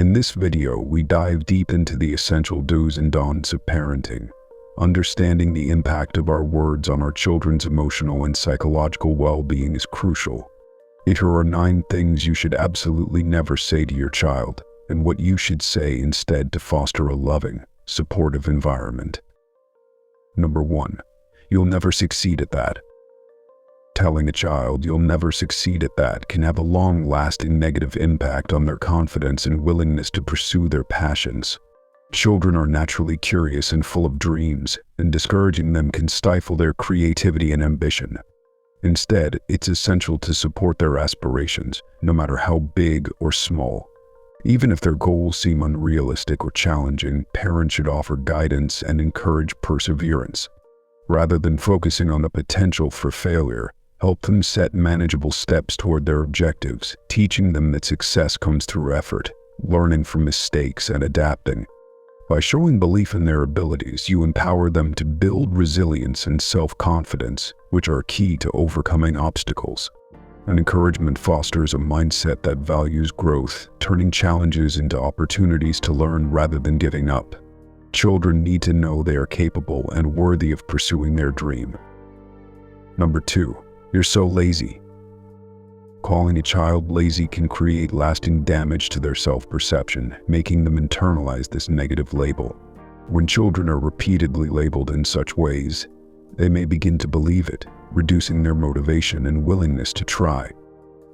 In this video, we dive deep into the essential do's and don'ts of parenting. Understanding the impact of our words on our children's emotional and psychological well-being is crucial. Here are 9 things you should absolutely never say to your child, and what you should say instead to foster a loving, supportive environment. Number 1. You'll never succeed at that. Telling a child you'll never succeed at that can have a long-lasting negative impact on their confidence and willingness to pursue their passions. Children are naturally curious and full of dreams, and discouraging them can stifle their creativity and ambition. Instead, it's essential to support their aspirations, no matter how big or small. Even if their goals seem unrealistic or challenging, parents should offer guidance and encourage perseverance. Rather than focusing on the potential for failure, help them set manageable steps toward their objectives, teaching them that success comes through effort, learning from mistakes, and adapting. By showing belief in their abilities, you empower them to build resilience and self-confidence, which are key to overcoming obstacles. And encouragement fosters a mindset that values growth, turning challenges into opportunities to learn rather than giving up. Children need to know they are capable and worthy of pursuing their dream. Number 2. You're so lazy. Calling a child lazy can create lasting damage to their self-perception, making them internalize this negative label. When children are repeatedly labeled in such ways, they may begin to believe it, reducing their motivation and willingness to try.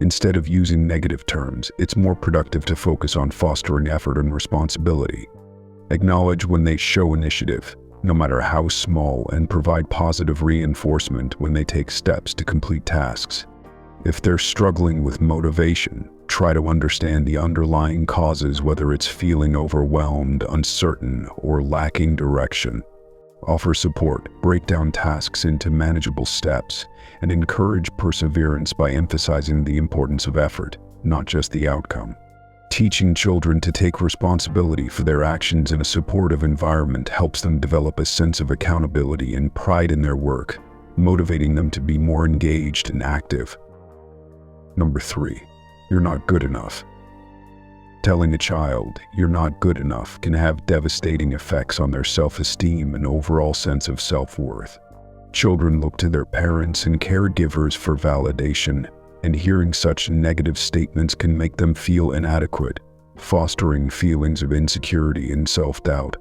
Instead of using negative terms, it's more productive to focus on fostering effort and responsibility. Acknowledge when they show initiative, no matter how small, and provide positive reinforcement when they take steps to complete tasks. If they're struggling with motivation, try to understand the underlying causes, whether it's feeling overwhelmed, uncertain, or lacking direction. Offer support, break down tasks into manageable steps, and encourage perseverance by emphasizing the importance of effort, not just the outcome. Teaching children to take responsibility for their actions in a supportive environment helps them develop a sense of accountability and pride in their work, motivating them to be more engaged and active. Number 3. You're not good enough. Telling a child you're not good enough can have devastating effects on their self-esteem and overall sense of self-worth. Children look to their parents and caregivers for validation, and hearing such negative statements can make them feel inadequate, fostering feelings of insecurity and self-doubt.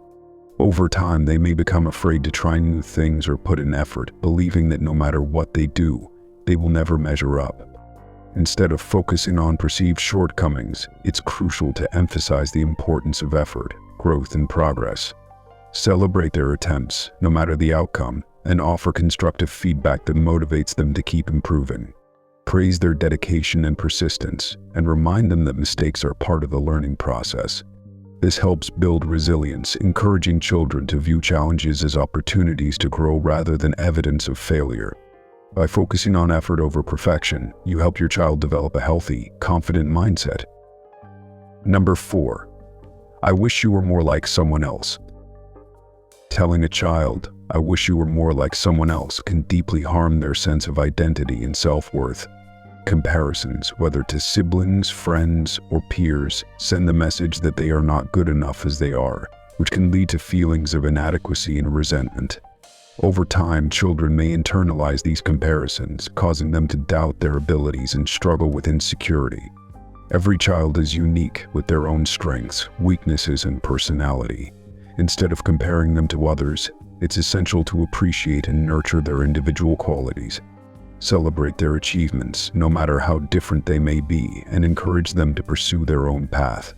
Over time, they may become afraid to try new things or put in effort, believing that no matter what they do, they will never measure up. Instead of focusing on perceived shortcomings, it's crucial to emphasize the importance of effort, growth, and progress. Celebrate their attempts, no matter the outcome, and offer constructive feedback that motivates them to keep improving. Praise their dedication and persistence, and remind them that mistakes are part of the learning process. This helps build resilience, encouraging children to view challenges as opportunities to grow rather than evidence of failure. By focusing on effort over perfection, you help your child develop a healthy, confident mindset. Number 4. I wish you were more like someone else. Telling a child, I wish you were more like someone else, can deeply harm their sense of identity and self-worth. Comparisons, whether to siblings, friends, or peers, send the message that they are not good enough as they are, which can lead to feelings of inadequacy and resentment. Over time, children may internalize these comparisons, causing them to doubt their abilities and struggle with insecurity. Every child is unique, with their own strengths, weaknesses, and personality. Instead of comparing them to others, it's essential to appreciate and nurture their individual qualities. Celebrate their achievements, no matter how different they may be, and encourage them to pursue their own path.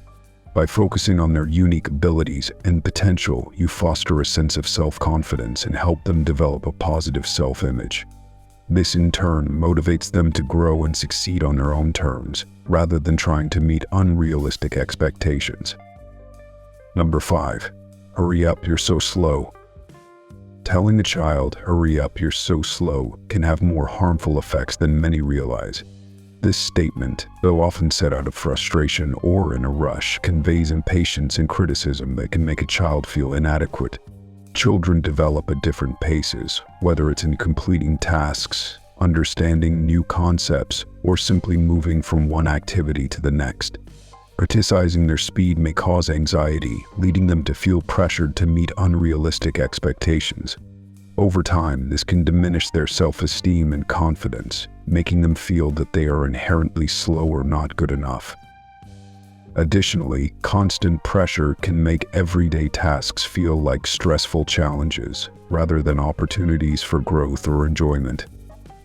By focusing on their unique abilities and potential, you foster a sense of self-confidence and help them develop a positive self-image. This in turn motivates them to grow and succeed on their own terms, rather than trying to meet unrealistic expectations. Number 5. Hurry up, you're so slow. Telling the child, hurry up, you're so slow, can have more harmful effects than many realize. This statement, though often said out of frustration or in a rush, conveys impatience and criticism that can make a child feel inadequate. Children develop at different paces, whether it's in completing tasks, understanding new concepts, or simply moving from one activity to the next. Criticizing their speed may cause anxiety, leading them to feel pressured to meet unrealistic expectations. Over time, this can diminish their self-esteem and confidence, making them feel that they are inherently slow or not good enough. Additionally, constant pressure can make everyday tasks feel like stressful challenges, rather than opportunities for growth or enjoyment.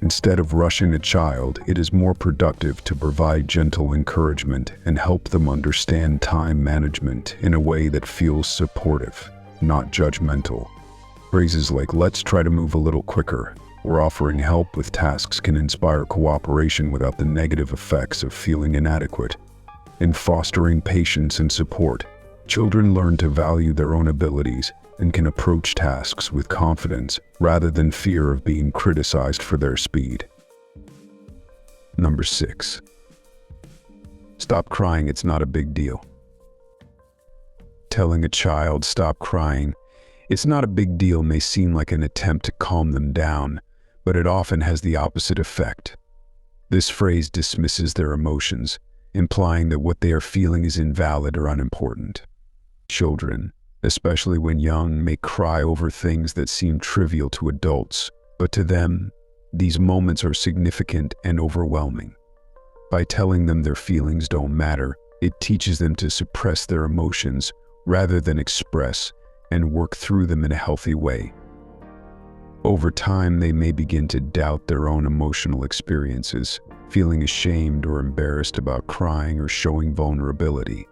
Instead of rushing a child, it is more productive to provide gentle encouragement and help them understand time management in a way that feels supportive, not judgmental. Phrases like "let's try to move a little quicker" or offering help with tasks can inspire cooperation without the negative effects of feeling inadequate. In fostering patience and support, children learn to value their own abilities and can approach tasks with confidence rather than fear of being criticized for their speed. Number 6. Stop crying, it's not a big deal. Telling a child, "stop crying, it's not a big deal," may seem like an attempt to calm them down, but it often has the opposite effect. This phrase dismisses their emotions, implying that what they are feeling is invalid or unimportant. Children, especially when young, may cry over things that seem trivial to adults, but to them, these moments are significant and overwhelming. By telling them their feelings don't matter, it teaches them to suppress their emotions rather than express and work through them in a healthy way. Over time, they may begin to doubt their own emotional experiences, feeling ashamed or embarrassed about crying or showing vulnerability.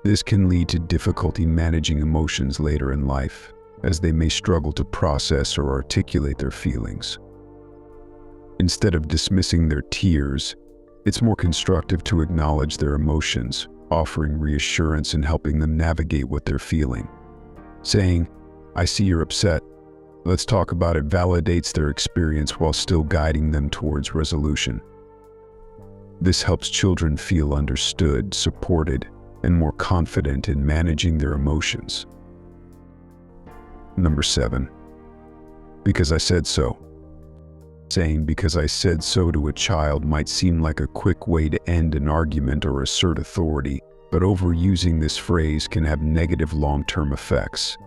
This can lead to difficulty managing emotions later in life, as they may struggle to process or articulate their feelings. Instead of dismissing their tears, it's more constructive to acknowledge their emotions, offering reassurance and helping them navigate what they're feeling. Saying, "I see you're upset, let's talk about it," validates their experience while still guiding them towards resolution. This helps children feel understood, supported, and more confident in managing their emotions. Number 7. Because I said so. Saying "because I said so" to a child might seem like a quick way to end an argument or assert authority, but overusing this phrase can have negative long-term effects.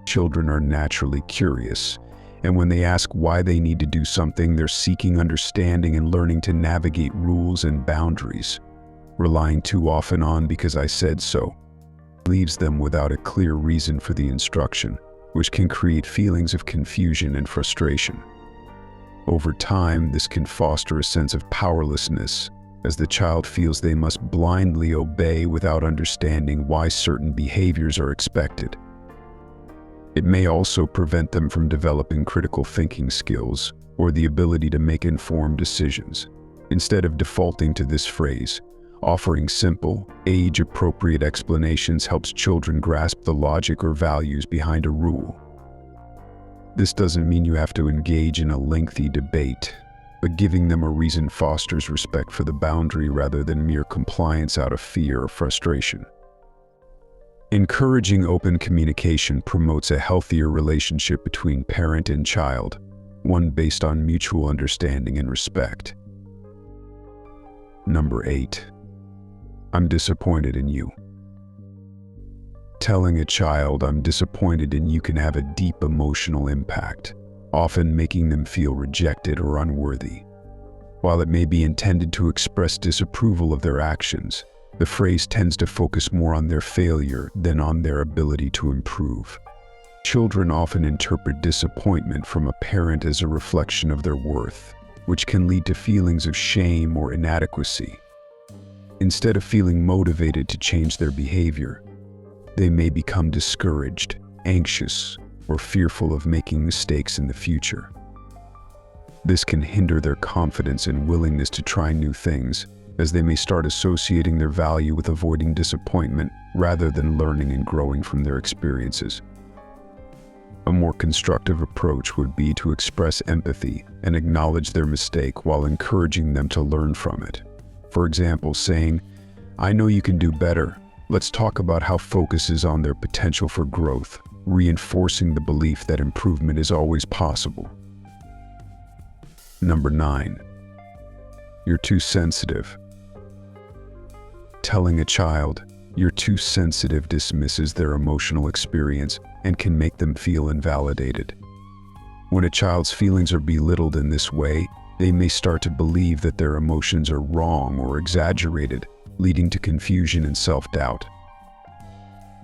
Children are naturally curious, and when they ask why they need to do something, they're seeking understanding and learning to navigate rules and boundaries. Relying too often on "because I said so" leaves them without a clear reason for the instruction, which can create feelings of confusion and frustration. Over time, this can foster a sense of powerlessness, as the child feels they must blindly obey without understanding why certain behaviors are expected. It may also prevent them from developing critical thinking skills or the ability to make informed decisions. Instead of defaulting to this phrase, offering simple, age-appropriate explanations helps children grasp the logic or values behind a rule. This doesn't mean you have to engage in a lengthy debate, but giving them a reason fosters respect for the boundary rather than mere compliance out of fear or frustration. Encouraging open communication promotes a healthier relationship between parent and child, one based on mutual understanding and respect. Number 8. I'm disappointed in you. Telling a child "I'm disappointed in you" can have a deep emotional impact, often making them feel rejected or unworthy. While it may be intended to express disapproval of their actions, the phrase tends to focus more on their failure than on their ability to improve. Children often interpret disappointment from a parent as a reflection of their worth, which can lead to feelings of shame or inadequacy. Instead of feeling motivated to change their behavior, they may become discouraged, anxious, or fearful of making mistakes in the future. This can hinder their confidence and willingness to try new things, as they may start associating their value with avoiding disappointment rather than learning and growing from their experiences. A more constructive approach would be to express empathy and acknowledge their mistake while encouraging them to learn from it. For example, saying, "I know you can do better. Let's talk about how" focuses on their potential for growth, reinforcing the belief that improvement is always possible. Number 9. You're too sensitive. Telling a child, "You're too sensitive," dismisses their emotional experience and can make them feel invalidated. When a child's feelings are belittled in this way, they may start to believe that their emotions are wrong or exaggerated, leading to confusion and self-doubt.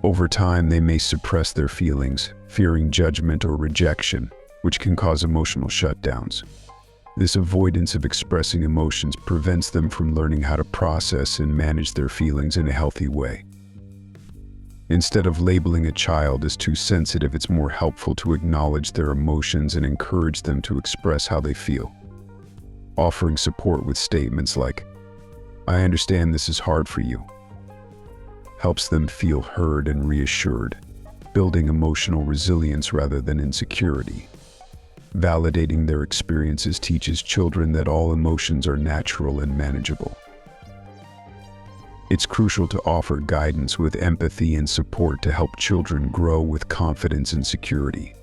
Over time, they may suppress their feelings, fearing judgment or rejection, which can cause emotional shutdowns. This avoidance of expressing emotions prevents them from learning how to process and manage their feelings in a healthy way. Instead of labeling a child as too sensitive, it's more helpful to acknowledge their emotions and encourage them to express how they feel. Offering support with statements like, "I understand this is hard for you," helps them feel heard and reassured, building emotional resilience rather than insecurity. Validating their experiences teaches children that all emotions are natural and manageable. It's crucial to offer guidance with empathy and support to help children grow with confidence and security.